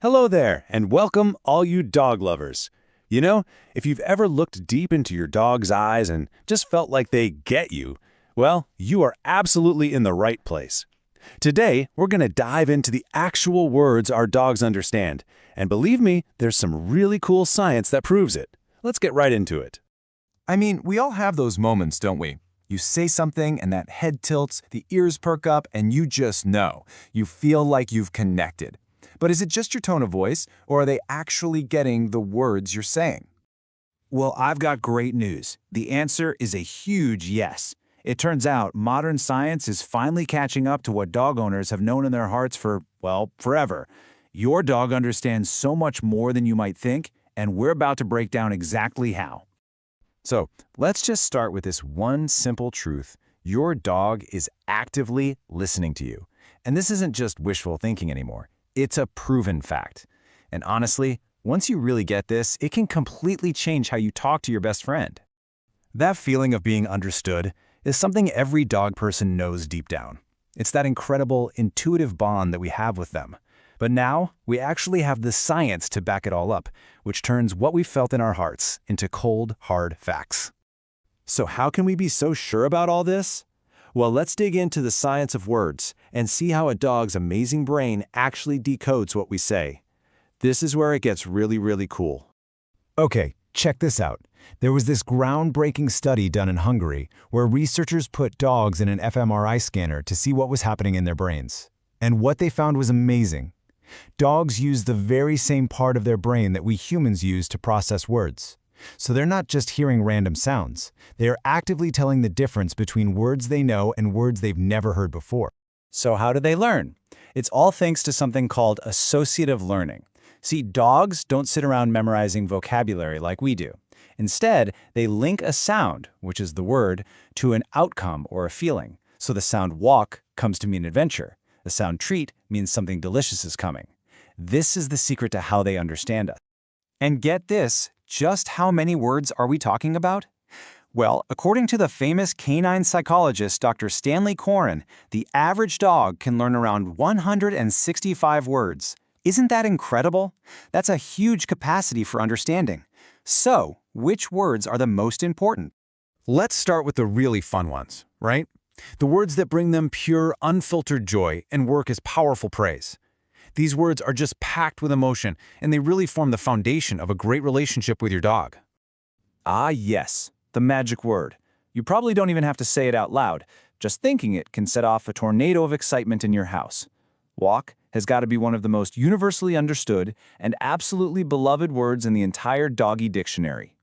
Hello there, and welcome all you dog lovers. You know, if you've ever looked deep into your dog's eyes and just felt like they get you, well, you are absolutely in the right place. Today, we're going to dive into the actual words our dogs understand, and believe me, there's some really cool science that proves it. Let's get right into it. I mean, we all have those moments, don't we? You say something and that head tilts, the ears perk up, and you just know. You feel like you've connected. But is it just your tone of voice, or are they actually getting the words you're saying? Well, I've got great news. The answer is a huge yes. It turns out modern science is finally catching up to what dog owners have known in their hearts for, well, forever. Your dog understands so much more than you might think, and we're about to break down exactly how. So, let's just start with this one simple truth. Your dog is actively listening to you. And this isn't just wishful thinking anymore. It's a proven fact. And honestly, once you really get this, it can completely change how you talk to your best friend. That feeling of being understood is something every dog person knows deep down. It's that incredible, intuitive bond that we have with them. But now, we actually have the science to back it all up, which turns what we felt in our hearts into cold, hard facts. So how can we be so sure about all this? Well, let's dig into the science of words and see how a dog's amazing brain actually decodes what we say. This is where it gets really cool. Okay, check this out. There was this groundbreaking study done in Hungary where researchers put dogs in an fMRI scanner to see what was happening in their brains. And what they found was amazing. Dogs use the very same part of their brain that we humans use to process words. So they're not just hearing random sounds. They are actively telling the difference between words they know and words they've never heard before. So how do they learn? It's all thanks to something called associative learning. See, dogs don't sit around memorizing vocabulary like we do. Instead, they link a sound, which is the word, to an outcome or a feeling. So the sound walk comes to mean adventure. The sound treat means something delicious is coming. This is the secret to how they understand us. And get this, just how many words are we talking about? Well, according to the famous canine psychologist Dr. Stanley Coren, the average dog can learn around 165 words. Isn't that incredible? That's a huge capacity for understanding. So, which words are the most important? Let's start with the really fun ones, right? The words that bring them pure, unfiltered joy and work as powerful praise. These words are just packed with emotion, and they really form the foundation of a great relationship with your dog. Ah, yes, the magic word. You probably don't even have to say it out loud. Just thinking it can set off a tornado of excitement in your house. Walk has got to be one of the most universally understood and absolutely beloved words in the entire doggy dictionary.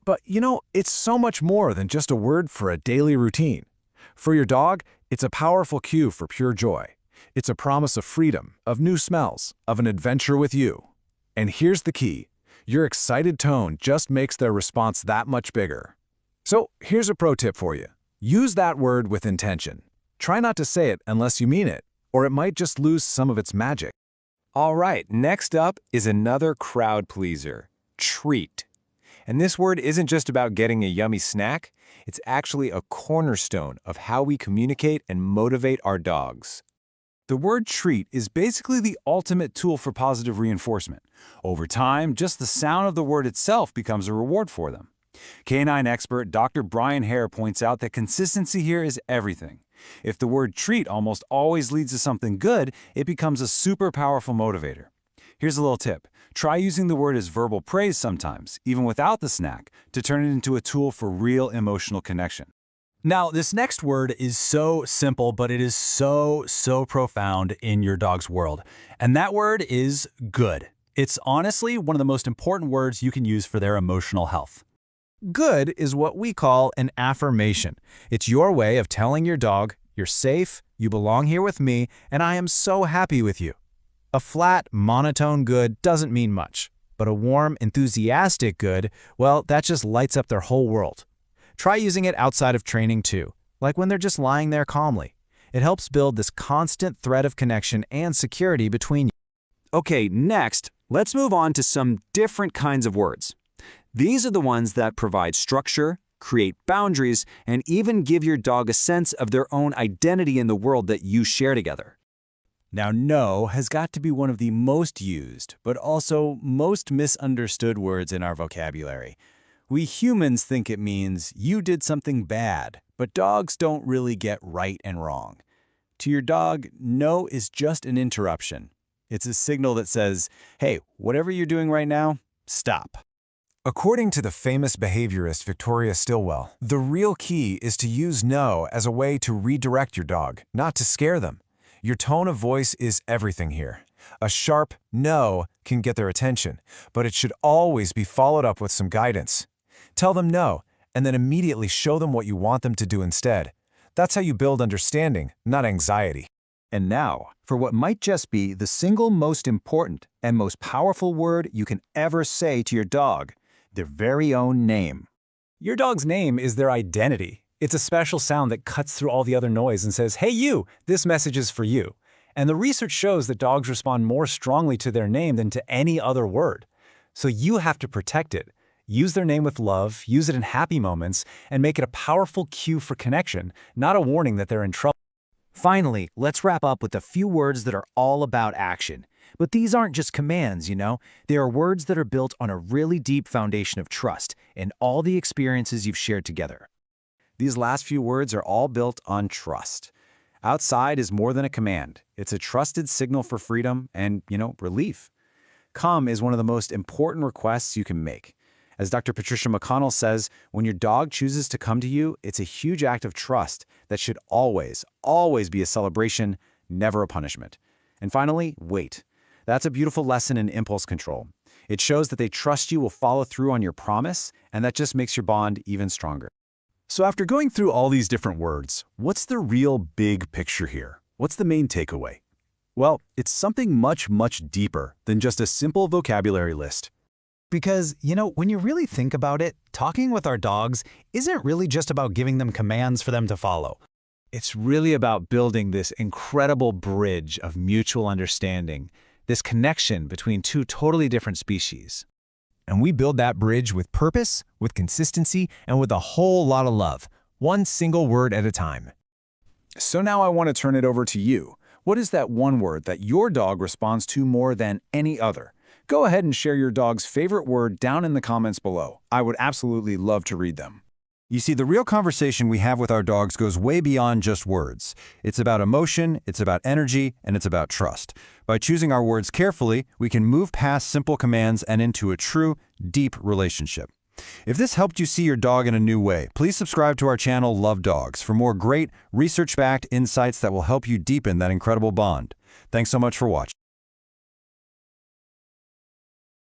But you know, it's so much more than just a word for a daily routine. For your dog, it's a powerful cue for pure joy. It's a promise of freedom, of new smells, of an adventure with you. And here's the key. Your excited tone just makes their response that much bigger. So here's a pro tip for you. Use that word with intention. Try not to say it unless you mean it, or it might just lose some of its magic. All right, next up is another crowd pleaser, treat. And this word isn't just about getting a yummy snack, it's actually a cornerstone of how we communicate and motivate our dogs. The word treat is basically the ultimate tool for positive reinforcement. Over time, just the sound of the word itself becomes a reward for them. Canine expert Dr. Brian Hare points out that consistency here is everything. If the word treat almost always leads to something good, it becomes a super powerful motivator. Here's a little tip. Try using the word as verbal praise sometimes, even without the snack, to turn it into a tool for real emotional connection. Now, this next word is so simple, but it is so profound in your dog's world. And that word is good. It's honestly one of the most important words you can use for their emotional health. Good is what we call an affirmation. It's your way of telling your dog, you're safe, you belong here with me, and I am so happy with you. A flat, monotone good doesn't mean much, but a warm, enthusiastic good, well, that just lights up their whole world. Try using it outside of training too, like when they're just lying there calmly. It helps build this constant thread of connection and security between you. Okay, next, let's move on to some different kinds of words. These are the ones that provide structure, create boundaries, and even give your dog a sense of their own identity in the world that you share together. Now, no has got to be one of the most used, but also most misunderstood words in our vocabulary. We humans think it means you did something bad, but dogs don't really get right and wrong. To your dog, no is just an interruption. It's a signal that says, hey, whatever you're doing right now, stop. According to the famous behaviorist Victoria Stilwell, the real key is to use no as a way to redirect your dog, not to scare them. Your tone of voice is everything here. A sharp no can get their attention, but it should always be followed up with some guidance. Tell them no, and then immediately show them what you want them to do instead. That's how you build understanding, not anxiety. And now, for what might just be the single most important and most powerful word you can ever say to your dog, their very own name. Your dog's name is their identity. It's a special sound that cuts through all the other noise and says, hey you, this message is for you. And the research shows that dogs respond more strongly to their name than to any other word. So you have to protect it. Use their name with love, use it in happy moments, and make it a powerful cue for connection, not a warning that they're in trouble. Finally, let's wrap up with a few words that are all about action. But these aren't just commands, you know? They are words that are built on a really deep foundation of trust and all the experiences you've shared together. These last few words are all built on trust. Outside is more than a command. It's a trusted signal for freedom and, relief. Come is one of the most important requests you can make. As Dr. Patricia McConnell says, when your dog chooses to come to you, it's a huge act of trust that should always, always be a celebration, never a punishment. And finally, wait. That's a beautiful lesson in impulse control. It shows that they trust you will follow through on your promise, and that just makes your bond even stronger. So after going through all these different words, what's the real big picture here? What's the main takeaway? Well, it's something much, much deeper than just a simple vocabulary list. Because, when you really think about it, talking with our dogs isn't really just about giving them commands for them to follow. It's really about building this incredible bridge of mutual understanding, this connection between two totally different species. And we build that bridge with purpose, with consistency, and with a whole lot of love, one single word at a time. So now I want to turn it over to you. What is that one word that your dog responds to more than any other? Go ahead and share your dog's favorite word down in the comments below. I would absolutely love to read them. You see, the real conversation we have with our dogs goes way beyond just words. It's about emotion, it's about energy, and it's about trust. By choosing our words carefully, we can move past simple commands and into a true, deep relationship. If this helped you see your dog in a new way, please subscribe to our channel Love Dogs for more great, research-backed insights that will help you deepen that incredible bond. Thanks so much for watching.